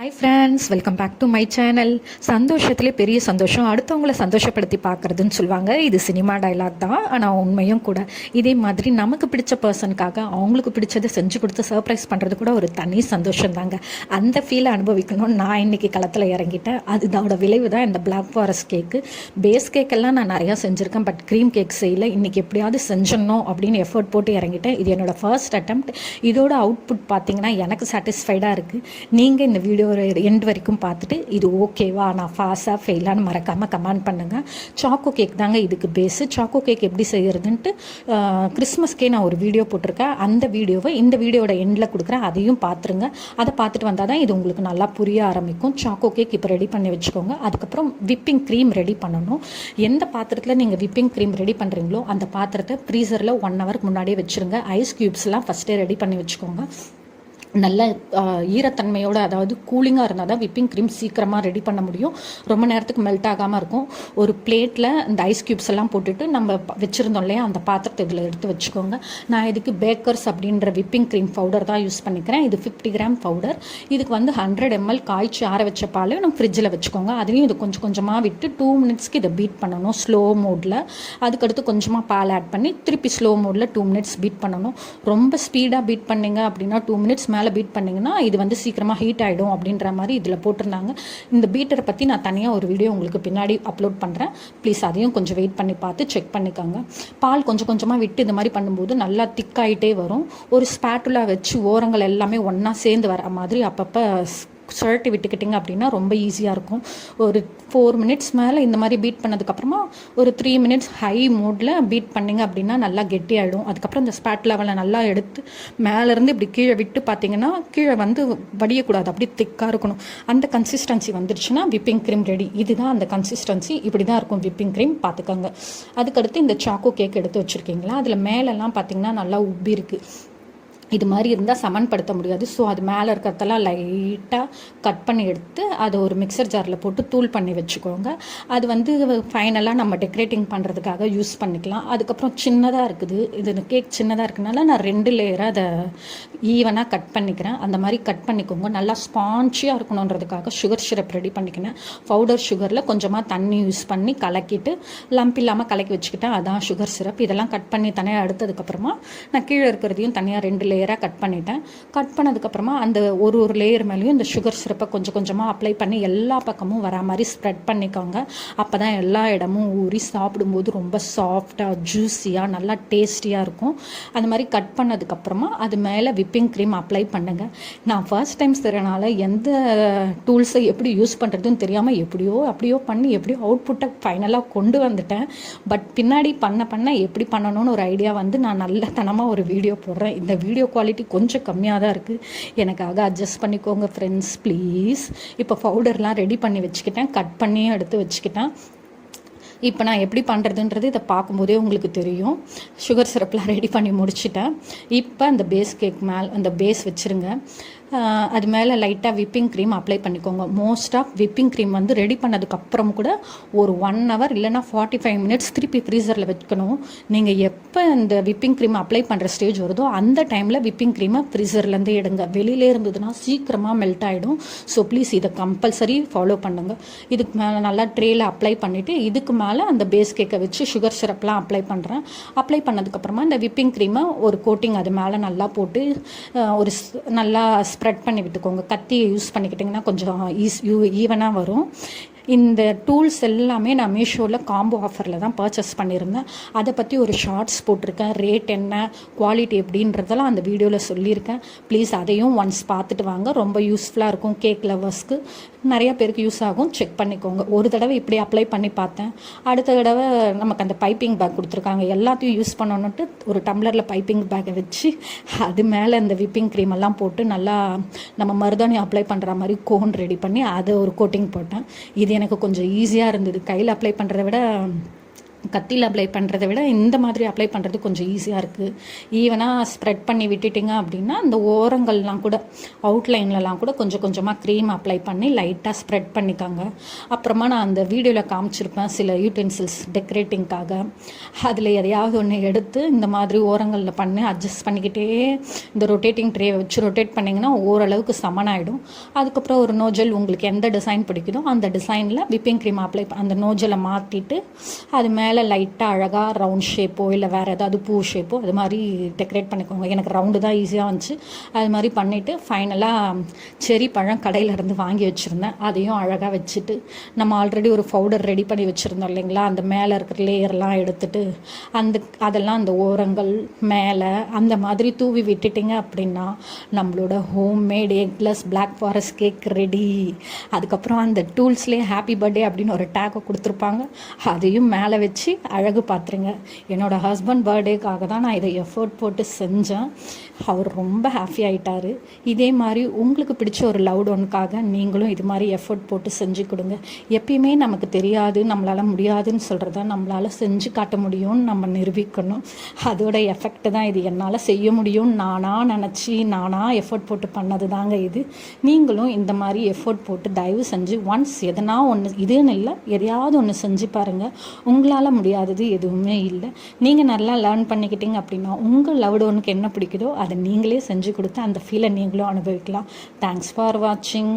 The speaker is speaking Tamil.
Hi friends, welcome back to my channel. சந்தோஷத்துலேயே பெரிய சந்தோஷம் அடுத்தவங்களை சந்தோஷப்படுத்தி பார்க்குறதுன்னு சொல்லுவாங்க. இது சினிமா டைலாக் தான், ஆனால் உண்மையும் கூட. இதே மாதிரி நமக்கு பிடிச்ச பர்சனுக்காக அவங்களுக்கு பிடிச்சதை செஞ்சு கொடுத்து சர்ப்ரைஸ் பண்ணுறது கூட ஒரு தனி சந்தோஷம் தாங்க. அந்த ஃபீலை அனுபவிக்கணும்னு நான் இன்றைக்கி களத்தில் இறங்கிட்டேன். அதோட விளைவு தான் இந்த பிளாக் ஃபாரஸ்ட் கேக்கு. பேஸ் கேக்கெல்லாம் நான் நிறையா செஞ்சுருக்கேன், பட் க்ரீம் கேக் செய்யலை. இன்றைக்கி எப்படியாவது செஞ்சிடணும் அப்படின்னு எஃபர்ட் போட்டு இறங்கிட்டேன். இது என்னோடய ஃபர்ஸ்ட் அட்டெம்ப்ட். இதோட அவுட்புட் பார்த்திங்கன்னா எனக்கு சாட்டிஸ்ஃபைடாக இருக்குது. நீங்கள் இந்த வீடியோ ஒரு எண்ட் வரைக்கும் பார்த்துட்டு இது ஓகேவா, நான் ஃபாஸாக ஃபெயிலான்னு மறக்காமல் கமெண்ட் பண்ணுங்கள். சாக்கோ கேக் தாங்க இதுக்கு பேஸு. சாக்கோ கேக் எப்படி செய்கிறதுன்ட்டு கிறிஸ்மஸ்க்கே நான் ஒரு வீடியோ போட்டிருக்கேன். அந்த வீடியோவை இந்த வீடியோட எண்டில் கொடுக்குறேன், அதையும் பார்த்துருங்க. அதை பார்த்துட்டு வந்தால் தான் இது உங்களுக்கு நல்லா புரிய ஆரம்பிக்கும். சாக்கோ கேக் இப்போ ரெடி பண்ணி வச்சுக்கோங்க. அதுக்கப்புறம் விப்பிங் க்ரீம் ரெடி பண்ணணும். எந்த பாத்திரத்தில் நீங்கள் விப்பிங் க்ரீம் ரெடி பண்ணுறீங்களோ அந்த பாத்திரத்தை ஃப்ரீசரில் 1 ஹவருக்கு முன்னாடியே வச்சுருங்க. ஐஸ் க்யூப்ஸ்லாம் ஃபஸ்ட்டே ரெடி பண்ணி வச்சுக்கோங்க. நல்ல ஈரத்தன்மையோடு, அதாவது கூலிங்காக இருந்தால் தான் விப்பிங் க்ரீம் சீக்கிரமாக ரெடி பண்ண முடியும். ரொம்ப நேரத்துக்கு மெல்ட் ஆகாமல் இருக்கும். ஒரு பிளேட்டில் இந்த ஐஸ் க்யூப்ஸ் எல்லாம் போட்டுட்டு நம்ம வச்சுருந்தோம் இல்லையா, அந்த பாத்திரத்தை இதில் எடுத்து வச்சுக்கோங்க. நான் இதுக்கு பேக்கர்ஸ் அப்படின்ற விப்பிங் க்ரீம் பவுடர் தான் யூஸ் பண்ணிக்கிறேன். இது 50 கிராம் பவுடர். இதுக்கு 100 ml காய்ச்சி ஆற வச்ச பால் நம்ம ஃப்ரிட்ஜில் வச்சுக்கோங்க. அதுலேயும் இது கொஞ்சம் கொஞ்சமாக விட்டு 2 மினிட்ஸ்க்கு இதை பீட் பண்ணணும் ஸ்லோ மோடில். அதுக்கடுத்து கொஞ்சமாக பால் ஆட் பண்ணி திருப்பி ஸ்லோ மோடில் 2 மினிட்ஸ் பீட் பண்ணணும். ரொம்ப ஸ்பீடாக பீட் பண்ணிங்க அப்படின்னா 2 மினிட்ஸ் மேலே பீட் பண்ணிங்கன்னா இது சீக்கிரமாக ஹீட் ஆகிடும் அப்படின்ற மாதிரி இதில் போட்டிருந்தாங்க. இந்த பீட்டரை பற்றி நான் தனியாக ஒரு வீடியோ உங்களுக்கு பின்னாடி அப்லோட் பண்ணுறேன். ப்ளீஸ் அதையும் கொஞ்சம் வெயிட் பண்ணி பார்த்து செக் பண்ணிக்கோங்க. பால் கொஞ்சம் கொஞ்சமாக விட்டு இது மாதிரி பண்ணும்போது நல்லா திக்காயிட்டே வரும். ஒரு ஸ்பேட்டுலா வச்சு ஓரங்கள் எல்லாமே ஒன்றா சேர்ந்து வர மாதிரி அப்பப்போ சுழட்டி விட்டுக்கிட்டிங்க அப்படின்னா ரொம்ப ஈஸியாக இருக்கும். ஒரு 4 மினிட்ஸ் மேலே இந்த மாதிரி பீட் பண்ணதுக்கப்புறமா ஒரு 3 மினிட்ஸ் ஹை மோடில் பீட் பண்ணிங்க அப்படின்னா நல்லா கெட்டியாகிடும். அதுக்கப்புறம் இந்த ஸ்பேட் லெவலில் நல்லா எடுத்து மேலேருந்து இப்படி கீழே விட்டு பார்த்தீங்கன்னா கீழே வடியக்கூடாது, அப்படியே திக்காக இருக்கணும். அந்த கன்சிஸ்டன்சி வந்துடுச்சுன்னா விப்பிங் க்ரீம் ரெடி. இதுதான் அந்த கன்சிஸ்டன்சி, இப்படி தான் இருக்கும் விப்பிங் க்ரீம், பார்த்துக்கோங்க. அதுக்கடுத்து இந்த சாக்கோ கேக் எடுத்து வச்சுருக்கீங்களா, அதில் மேலெல்லாம் பார்த்தீங்கன்னா நல்லா உப்பி இருக்குது. இது மாதிரி இருந்தால் சமன்படுத்த முடியாது. ஸோ அது மேலே இருக்கிறதெல்லாம் லைட்டாக கட் பண்ணி எடுத்து அதை ஒரு மிக்சர் ஜாரில் போட்டு தூள் பண்ணி வச்சுக்கோங்க. அது ஃபைனலாக நம்ம டெக்கரேட்டிங் பண்ணுறதுக்காக யூஸ் பண்ணிக்கலாம். அதுக்கப்புறம் சின்னதாக இருக்குது, இது கேக் சின்னதாக இருக்குனால நான் 2 லேயராக அதை ஈவனாக கட் பண்ணிக்கிறேன். அந்த மாதிரி கட் பண்ணிக்கோங்க. நல்லா ஸ்பான்ச்சியாக இருக்கணுன்றதுக்காக சுகர் சிரப் ரெடி பண்ணிக்கினேன். பவுடர் சுகரில் கொஞ்சமாக தண்ணி யூஸ் பண்ணி கலக்கிட்டு லம்ப் இல்லாமல் கலக்கி வச்சுக்கிட்டேன். அதான் சுகர் சிரப். இதெல்லாம் கட் பண்ணி தனியாக எடுத்ததுக்கப்புறமா நான் கீழே இருக்கிறதையும் தனியாக 2 லேயராக கட் பண்ணிட்டேன். கட் பண்ணதுக்கப்புறமா அந்த ஒரு லேயர் மேலேயும் இந்த சுகர் சிரப்பை கொஞ்சம் கொஞ்சமாக அப்ளை பண்ணி எல்லா பக்கமும் வரா மாதிரி ஸ்ப்ரெட் பண்ணிக்கோங்க. அப்போ தான் எல்லா இடமும் ஊறி சாப்பிடும்போது ரொம்ப சாஃப்டாக ஜூஸியாக நல்லா டேஸ்டியாக இருக்கும். அந்த மாதிரி கட் பண்ணதுக்கப்புறமா அது மேலே விப்பிங் க்ரீம் அப்ளை பண்ணுங்கள். நான் ஃபர்ஸ்ட் டைம் செய்கிறனால எந்த டூல்ஸை எப்படி யூஸ் பண்ணுறதுன்னு தெரியாமல் அப்படியோ பண்ணி அவுட்புட்டை ஃபைனலாக கொண்டு வந்துட்டேன். பட் பின்னாடி பண்ண எப்படி பண்ணணும்னு ஒரு ஐடியா நான் நல்லத்தனமாக ஒரு வீடியோ போடுறேன். இந்த வீடியோ குவாலிட்டி கொஞ்சம் கம்மியாக தான் இருக்குது, எனக்காக அட்ஜஸ்ட் பண்ணிக்கோங்க ஃப்ரெண்ட்ஸ் ப்ளீஸ். இப்போ பவுடர்லாம் ரெடி பண்ணி வச்சுக்கிட்டேன், கட் பண்ணியும் எடுத்து வச்சுக்கிட்டேன். இப்போ நான் எப்படி பண்ணுறதுன்றது இதை பார்க்கும்போதே உங்களுக்கு தெரியும். சுகர் சிரப்லாம் ரெடி பண்ணி முடிச்சிட்டேன். இப்போ அந்த பேஸ் கேக் மேலே அந்த பேஸ் வச்சுருங்க. அது மேலே லைட்டாக விப்பிங் க்ரீம் அப்ளை பண்ணிக்கோங்க. Most of whipping cream ready பண்ணதுக்கப்புறம் கூட ஒரு 1 ஹவர் இல்லைனா 45 மினிட்ஸ் திருப்பி ஃப்ரீசரில் வைக்கணும். நீங்கள் எப்போ இந்த விப்பிங் க்ரீம் அப்ளை பண்ணுற ஸ்டேஜ் வருதோ அந்த டைமில் விப்பிங் க்ரீமை ஃப்ரீசர்லேருந்து எடுங்க. வெளியிலே இருந்ததுன்னா சீக்கிரமாக மெல்ட் ஆகிடும். ஸோ ப்ளீஸ் இதை கம்பல்சரி ஃபாலோ பண்ணுங்கள். இதுக்கு மேலே நல்லா ட்ரேயில் அப்ளை பண்ணிவிட்டு இதுக்கு மேலே அந்த பேஸ் கேக்கை வச்சு சுகர் சிரப்லாம் அப்ளை பண்ணுறேன். அப்ளை பண்ணதுக்கப்புறமா இந்த விப்பிங் க்ரீமை ஒரு கோட்டிங் அது மேலே நல்லா போட்டு ஒரு நல்லா ஸ்ப்ரெட் பண்ணி விட்டுக்கோங்க. கத்தியை யூஸ் பண்ணிக்கிட்டிங்கன்னா கொஞ்சம் ஈவனாக வரும். இந்த டூல்ஸ் எல்லாமே நான் மீஷோவில் காம்போ ஆஃபரில் தான் பர்ச்சேஸ் பண்ணியிருந்தேன். அதை பற்றி ஒரு ஷார்ட்ஸ் போட்டிருக்கேன். ரேட் என்ன, குவாலிட்டி எப்படின்றதெல்லாம் அந்த வீடியோவில் சொல்லியிருக்கேன். ப்ளீஸ் அதையும் ஒன்ஸ் பார்த்துட்டு வாங்க. ரொம்ப யூஸ்ஃபுல்லாக இருக்கும். கேக் லவர்ஸ்க்கு நிறைய பேருக்கு யூஸ் ஆகும். செக் பண்ணிக்கோங்க. ஒரு தடவை இப்படி அப்ளை பண்ணி பார்த்தேன். அடுத்த தடவை நமக்கு அந்த பைப்பிங் பேக் கொடுத்துருக்காங்க, எல்லாத்தையும் யூஸ் பண்ணணுன்ட்டு ஒரு டம்ளரில் பைப்பிங் பேக்கை வச்சு அது மேலே இந்த விப்பிங் க்ரீம் எல்லாம் போட்டு நல்லா நம்ம மருதாணி அப்ளை பண்ணுற மாதிரி கோன் ரெடி பண்ணி அதை ஒரு கோட்டிங் போட்டேன். இது எனக்கு கொஞ்சம் ஈஸியாக இருந்தது. கையில் அப்ளை பண்ணுறத விட கத்தியில் அப்ளை பண்ணுறதை விட இந்த மாதிரி அப்ளை பண்ணுறது கொஞ்சம் ஈஸியாக இருக்குது. ஈவனாக ஸ்ப்ரெட் பண்ணி விட்டுட்டிங்க அப்படின்னா அந்த ஓரங்கள்லாம் கூட அவுட்லைன்லலாம் கூட கொஞ்சம் கொஞ்சமாக க்ரீம் அப்ளை பண்ணி லைட்டாக ஸ்ப்ரெட் பண்ணிக்காங்க. அப்புறமா நான் அந்த வீடியோவில் காமிச்சிருப்பேன் சில யூட்டென்சில்ஸ் டெக்கரேட்டிங்காக. அதில் எதையாவது ஒன்று எடுத்து இந்த மாதிரி ஓரங்களில் பண்ணி அட்ஜஸ்ட் பண்ணிக்கிட்டே இந்த ரொட்டேட்டிங் ட்ரே வச்சு ரொட்டேட் பண்ணிங்கன்னா ஓரளவுக்கு சமனாகிடும். அதுக்கப்புறம் ஒரு நோஜல் உங்களுக்கு எந்த டிசைன் பிடிக்குதோ அந்த டிசைனில் விப்பிங் க்ரீம் அப்ளை அந்த நோஜலை மாற்றிட்டு அது மேலே லைட்டாக அழகாக ரவுண்ட் ஷேப்போ இல்லை வேறு ஏதாவது பூ ஷேப்போ அது மாதிரி டெக்கரேட் பண்ணிக்கோங்க. எனக்கு ரவுண்டு தான் ஈஸியாக வந்துச்சு. அது மாதிரி பண்ணிவிட்டு ஃபைனலாக செரி பழம் கடையிலேருந்து வாங்கி வச்சுருந்தேன். அதையும் அழகாக வச்சுட்டு நம்ம ஆல்ரெடி ஒரு பவுடர் ரெடி பண்ணி வச்சுருந்தோம் இல்லைங்களா, அந்த மேலே இருக்கிற லேயர்லாம் எடுத்துட்டு அதெல்லாம் அந்த ஓரங்கள் மேலே அந்த மாதிரி தூவி விட்டுட்டிங்க அப்படின்னா நம்மளோட homemade eggless black forest cake ready. அதுக்கப்புறம் அந்த டூல்ஸ்லேயே ஹாப்பி பர்த்டே அப்படின்னு ஒரு டேக்கை கொடுத்துருப்பாங்க. அதையும் மேலே வச்சு அழகு பார்த்துருங்க. என்னோடய ஹஸ்பண்ட் பர்த்டேக்காக தான் நான் இதை எஃபர்ட் போட்டு செஞ்சேன். அவர் ரொம்ப ஹாப்பி ஆகிட்டார். இதே மாதிரி உங்களுக்கு பிடிச்ச ஒரு லவ்ட் ஒன்றுக்காக நீங்களும் இது மாதிரி எஃபர்ட் போட்டு செஞ்சு கொடுங்க. எப்பயுமே நமக்கு தெரியாது நம்மளால் முடியாதுன்னு சொல்கிறத நம்மளால் செஞ்சு காட்ட முடியும்னு நம்ம நிரூபிக்கணும். அதோட எஃபெக்ட் தான் இது. என்னால் செய்ய முடியும்னு நானாக நினச்சி நானாக எஃபர்ட் போட்டு பண்ணது தாங்க இது. நீங்களும் இந்த மாதிரி எஃபர்ட் போட்டு தயவு செஞ்சு ஒன்ஸ் எதனா ஒன்று இதுன்னு இல்லை எதையாவது ஒன்று செஞ்சு பாருங்கள். உங்களால் முடியாதது எதுவுமே இல்லை. நீங்கள் நல்லா லேர்ன் பண்ணிக்கிட்டீங்க அப்படின்னா உங்கள் லவ்டு ஒன்றுக்கு என்ன பிடிக்குதோ அதை நீங்களே செஞ்சு கொடுத்து அந்த ஃபீலை நீங்களும் அனுபவிக்கலாம். தேங்க்ஸ் ஃபார் வாட்சிங்.